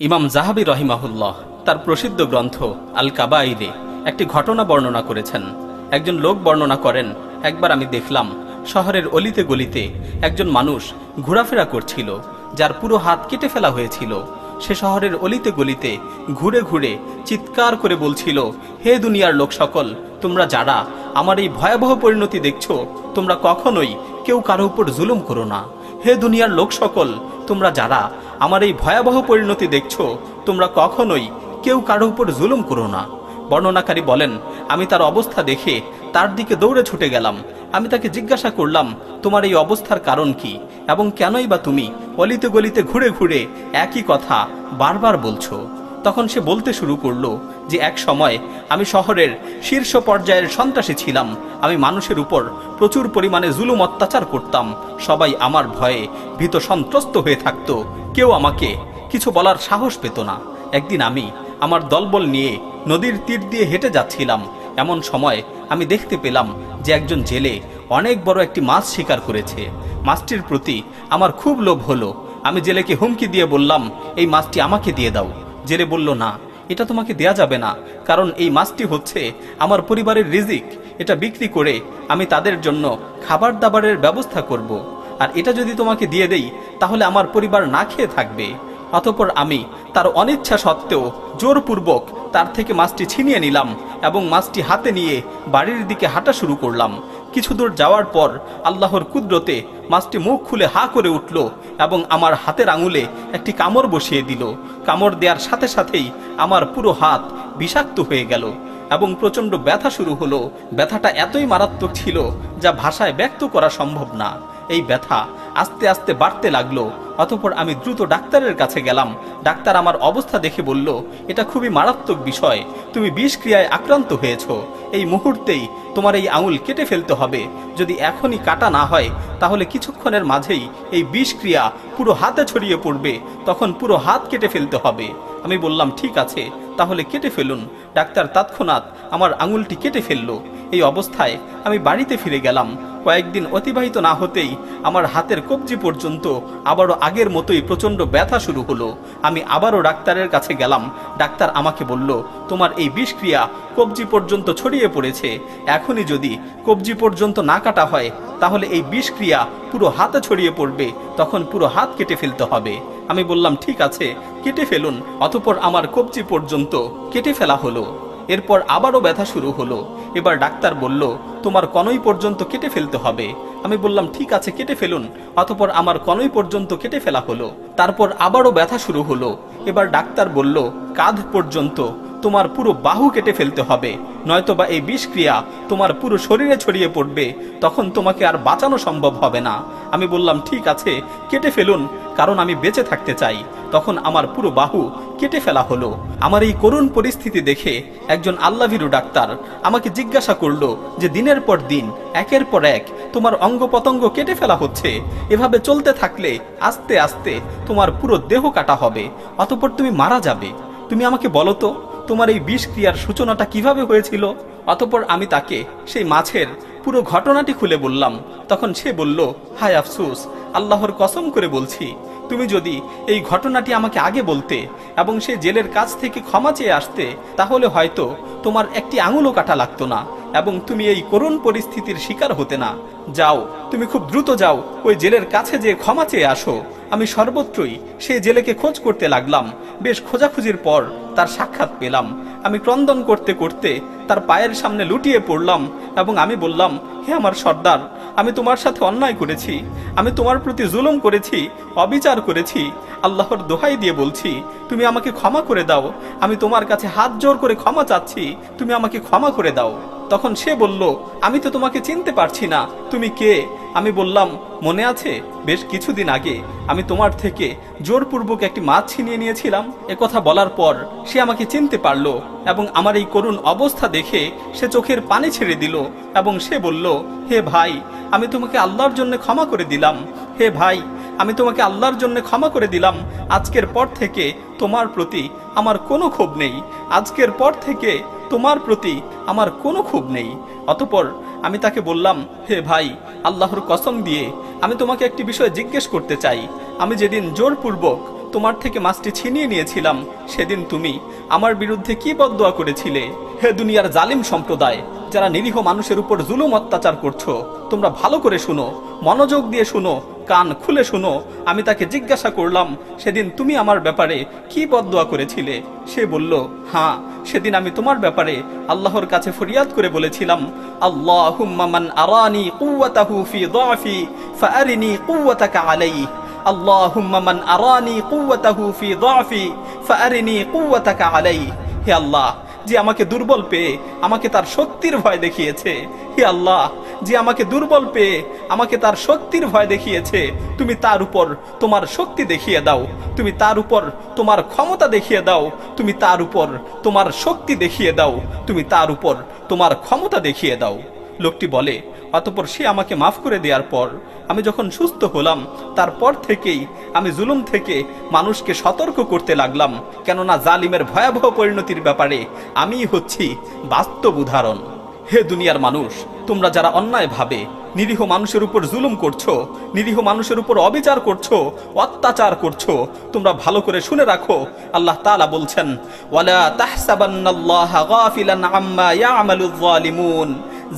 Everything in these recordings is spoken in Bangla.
ইমাম জাহাবি রহিমাহুল্লাহ তার প্রসিদ্ধ গ্রন্থ আল কাবাইরে একটি ঘটনা বর্ণনা করেছেন। একজন লোক বর্ণনা করেন, একবার আমি দেখলাম শহরের অলিতে গলিতে একজন মানুষ ঘোরাফেরা করছিল, যার পুরো হাত কেটে ফেলা হয়েছিল। সে শহরের অলিতে গলিতে ঘুরে ঘুরে চিৎকার করে বলছিল, হে দুনিয়ার লোক সকল, তোমরা যারা আমার এই ভয়াবহ পরিণতি দেখছো, তোমরা কখনোই কেউ কারো উপর জুলুম করো না। হে দুনিয়ার লোক সকল, তোমরা যারা আমার এই ভয়াবহ পরিণতি দেখছো, তোমরা কখনোই কেউ কারো উপর জুলুম করো না। বর্ণনাকারী বলেন, আমি তার অবস্থা দেখে তার দিকে দৌড়ে ছুটে গেলাম। আমি তাকে জিজ্ঞাসা করলাম, তোমার এই অবস্থার কারণ কি এবং কেনই বা তুমি অলিতে গলিতে ঘুরে ঘুরে একই কথা বারবার বলছো? তখন সে বলতে শুরু করলো যে এক সময় আমি শহরের শীর্ষ পর্যায়ের সন্ত্রাসী ছিলাম। আমি মানুষের উপর প্রচুর পরিমাণে জুলুম অত্যাচার করতাম। সবাই আমার ভয়ে ভীত সন্ত্রস্ত হয়ে থাকতো, কেউ আমাকে কিছু বলার সাহস পেত না। একদিন আমি আমার দলবল নিয়ে নদীর তীর দিয়ে হেঁটে যাচ্ছিলাম। এমন সময় আমি দেখতে পেলাম যে একজন জেলে অনেক বড় একটি মাছ শিকার করেছে। মাছটির প্রতি আমার খুব লোভ হলো। আমি জেলেকে হুমকি দিয়ে বললাম, এই মাছটি আমাকে দিয়ে দাও। জেলে বলল, না, এটা তোমাকে দেয়া যাবে না, কারণ এই মাছটি হচ্ছে আমার পরিবারের রিজিক। এটা বিক্রি করে আমি তাদের জন্য খাবার দাবারের ব্যবস্থা করব, আর এটা যদি তোমাকে দিয়ে দেই তাহলে আমার পরিবার না খেয়ে থাকবে। অতঃপর আমি তার অনিচ্ছা সত্ত্বেও জোরপূর্বক তার থেকে মাছটি ছিনিয়ে নিলাম এবং মাছটি হাতে নিয়ে বাড়ির দিকে হাঁটা শুরু করলাম। কিছু দূর যাওয়ার পর আল্লাহর কুদরতে মাছটি মুখ খুলে হা করে উঠল এবং আমার হাতের আঙুলে একটি কামড় বসিয়ে দিল। কামড় দেওয়ার সাথে সাথেই আমার পুরো হাত বিষাক্ত হয়ে গেল এবং প্রচণ্ড ব্যথা শুরু হলো। ব্যথাটা এতই মারাত্মক ছিল যা ভাষায় ব্যক্ত করা সম্ভব না। এই ব্যথা আস্তে আস্তে বাড়তে লাগলো। অতঃপর আমি দ্রুত ডাক্তারের কাছে গেলাম। ডাক্তার আমার অবস্থা দেখে বলল, এটা খুবই মারাত্মক বিষয়, তুমি বিষক্রিয়ায় আক্রান্ত হয়েছো। এই মুহূর্তেই তোমার এই আঙুল কেটে ফেলতে হবে। যদি এখনই কাটা না হয় তাহলে কিছুক্ষণের মাঝেই এই বিষক্রিয়া পুরো হাতে ছড়িয়ে পড়বে, তখন পুরো হাত কেটে ফেলতে হবে। আমি বললাম, ঠিক আছে, তাহলে কেটে ফেলুন। ডাক্তার তৎক্ষণাৎ আমার আঙুলটি কেটে ফেললো। এই অবস্থায় আমি বাড়িতে ফিরে গেলাম। কয়েকদিন অতিবাহিত না হতেই আমার হাতের কবজি পর্যন্ত আবারও আগের মতোই প্রচণ্ড ব্যথা শুরু হলো। আমি আবারও ডাক্তারের কাছে গেলাম। ডাক্তার আমাকে বলল, তোমার এই বিষক্রিয়া কবজি পর্যন্ত ছড়িয়ে পড়েছে। এখনই যদি কবজি পর্যন্ত না কাটা হয় তাহলে এই বিষক্রিয়া পুরো হাতে ছড়িয়ে পড়বে, তখন পুরো হাত কেটে ফেলতে হবে। আমি বললাম, ঠিক আছে, কেটে ফেলুন। অতঃপর আমার কবজি পর্যন্ত কেটে ফেলা হলো। এরপর আবারও ব্যথা শুরু হলো। এবার ডাক্তার বলল, তোমার কনুই পর্যন্ত কেটে ফেলতে হবে। আমি বললাম, ঠিক আছে, কেটে ফেলুন। অতঃপর আমার কনুই পর্যন্ত কেটে ফেলা হলো। তারপর আবারও ব্যথা শুরু হলো। এবার ডাক্তার বলল, কাঁধ পর্যন্ত তোমার পুরো বাহু কেটে ফেলতে হবে, নয়তোবা এই বিষক্রিয়া তোমার পুরো শরীরে ছড়িয়ে পড়বে, তখন তোমাকে আর বাঁচানো সম্ভব হবে না। আমি বললাম, ঠিক আছে, কেটে ফেলুন, কারণ আমি বেঁচে থাকতে চাই। তখন আমার পুরো বাহু কেটে ফেলা হলো। আমার এই করুণ পরিস্থিতি দেখে একজন আল্লাহভীরু ডাক্তার আমাকে জিজ্ঞাসা করলো যে দিনের পর দিন একের পর এক তোমার অঙ্গ পতঙ্গ কেটে ফেলা হচ্ছে, এভাবে চলতে থাকলে আস্তে আস্তে তোমার পুরো দেহ কাটা হবে, অতঃপর তুমি মারা যাবে। তুমি আমাকে বলো তো, তোমার এই বিষক্রিয়ার সূচনাটা কিভাবে হয়েছিল? অতঃপর আমি তাকে সেই মাছের পুরো ঘটনাটি খুলে বললাম। তখন সে বলল, হায় আফসোস, আল্লাহর কসম করে বলছি, তুমি যদি এই ঘটনাটি আমাকে আগে বলতে এবং সে জেলের কাছ থেকে ক্ষমা চেয়ে আসতে, তাহলে হয়তো তোমার একটি আঙুলও কাটা লাগতো না এবং তুমি এই করুণ পরিস্থিতির শিকার হতে না। যাও, তুমি খুব দ্রুত যাও, ওই জেলের কাছে যে ক্ষমা চেয়ে আসো। আমি সর্বত্রই সেই জেলেকে খোঁজ করতে লাগলাম। বেশ খোঁজাখুঁজির পর তার সাক্ষাৎ পেলাম। আমি ক্রন্দন করতে করতে তার পায়ের সামনে লুটিয়ে পড়লাম এবং আমি বললাম, হে আমার সর্দার, আমি তোমার সাথে অন্যায় করেছি, আমি তোমার প্রতি জুলুম করেছি, অবিচার করেছি। আল্লাহর দোহাই দিয়ে বলছি, তুমি আমাকে ক্ষমা করে দাও। আমি তোমার কাছে হাত জোর করে ক্ষমা চাচ্ছি, তুমি আমাকে ক্ষমা করে দাও। তখন সে বলল, আমি তো তোমাকে চিনতে পারছি না, তুমি কে? আমি বললাম, মনে আছে বেশ কিছুদিন আগে আমি তোমার থেকে জোরপূর্বক একটি মাছ ছিনিয়ে নিয়েছিলাম? একথা বলার পর সে আমাকে চিনতে পারলো এবং আমার এই করুণ অবস্থা দেখে সে চোখের পানি ছেড়ে দিল এবং সে বলল, হে ভাই, আমি তোমাকে আল্লাহর জন্য ক্ষমা করে দিলাম। হে ভাই, আমি তোমাকে আল্লাহর জন্য ক্ষমা করে দিলাম। আজকের পর থেকে তোমার প্রতি আমার কোনো ক্ষোভ নেই। আজকের পর থেকে তোমার প্রতি আমার কোনো ক্ষোভ নেই। অতঃপর আমি তাকে বললাম, হে ভাই, আল্লাহর কসম দিয়ে আমি তোমাকে একটি বিষয় জিজ্ঞেস করতে চাই। আমি যেদিন জোরপূর্বক তোমার থেকে মাছটি ছিনিয়ে নিয়েছিলাম, সেদিন তুমি আমার বিরুদ্ধে কি বদদুয়া করেছিলে। হে দুনিয়ার জালিম সম্প্রদায়, যারা নিরীহ মানুষের উপর জুলুম অত্যাচার করছো, তোমরা ভালো করে শুনো, মনোযোগ দিয়ে শুনো, কান খুলে শুনো। আমি তাকে জিজ্ঞাসা করলাম, সেদিন তুমি আমার ব্যাপারে কি বদদুয়া করেছিলে? সে বলল, হ্যাঁ, সেদিন আমি তোমার ব্যাপারে আল্লাহর কাছে ফরিয়াদ করে বলেছিলাম, আল্লাহুম্মা মান আরানি কুওয়াতাহু ফি যাফি ফাআরিনি কুওয়াতাকা আলাইহি, আল্লাহুম্মা মান আরানি কুওয়াতাহু ফি যাফি ফাআরিনি কুওয়াতাকা আলাইহি। হে আল্লাহ, যে আমাকে দুর্বল পেয়ে আমাকে তার শক্তির ভয় দেখিয়েছে, হে আল্লাহ, যে আমাকে দুর্বল পেয়ে আমাকে তার শক্তির ভয় দেখিয়েছে, তুমি তার উপর তোমার শক্তি দেখিয়ে দাও, তুমি তার উপর তোমার ক্ষমতা দেখিয়ে দাও, তুমি তার উপর তোমার শক্তি দেখিয়ে দাও, তুমি তার উপর তোমার ক্ষমতা দেখিয়ে দাও। লোকটি বলে, অতঃপর সে আমাকে মাফ করে দেওয়ার পর আমি যখন সুস্থ হলাম, তারপর থেকেই আমি জুলুম থেকে মানুষকে সতর্ক করতে লাগলাম, কেননা জালিমের ভয়াবহ পরিণতির ব্যাপারে আমিই হচ্ছি বাস্তব উদাহরণ। হে দুনিয়ার মানুষ, তোমরা যারা অন্যায়ভাবে নিরীহ মানুষের উপর জুলুম করছো, নিরীহ মানুষের উপর অবিচার করছো, অত্যাচার করছো, তোমরা ভালো করে শুনে রাখো, আল্লাহ তাআলা বলছেন, ওয়ালা তাহসাবান্নাল্লাহা গাফিলান আম্মা ইয়ামালুয যালিমুন।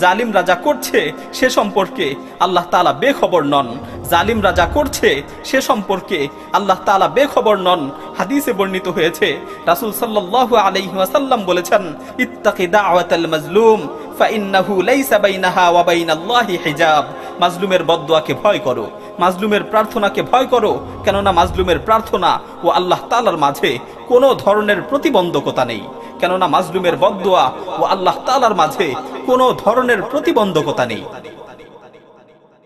জালিমরা যা করছে সে সম্পর্কে আল্লাহ তাআলা বেখবর নন। জালিমরা যা করছে সে সম্পর্কে আল্লাহ তাআলা বেখবর নন। হাদিসে বর্ণিত হয়েছে, রাসূল সাল্লাল্লাহু আলাইহি ওয়াসাল্লাম বলেছেন, ইত্তাকি দাওয়াতাল মাজলুম ফাইন্নাহু লাইসা বাইনাহা ওয়া বাইনাল্লাহি হিজাব। মাজলুমের বদদুয়াকে ভয় করো, মাজলুমের প্রার্থনাকে ভয় করো, কেননা মাজলুমের প্রার্থনা ও আল্লাহ তাআলার মাঝে কোনো ধরনের প্রতিবন্ধকতা নেই, কেননা মাজলুমের বদদুয়া ও আল্লাহ তাআলার মাঝে কোনো ধরনের প্রতিবন্ধকতা নেই।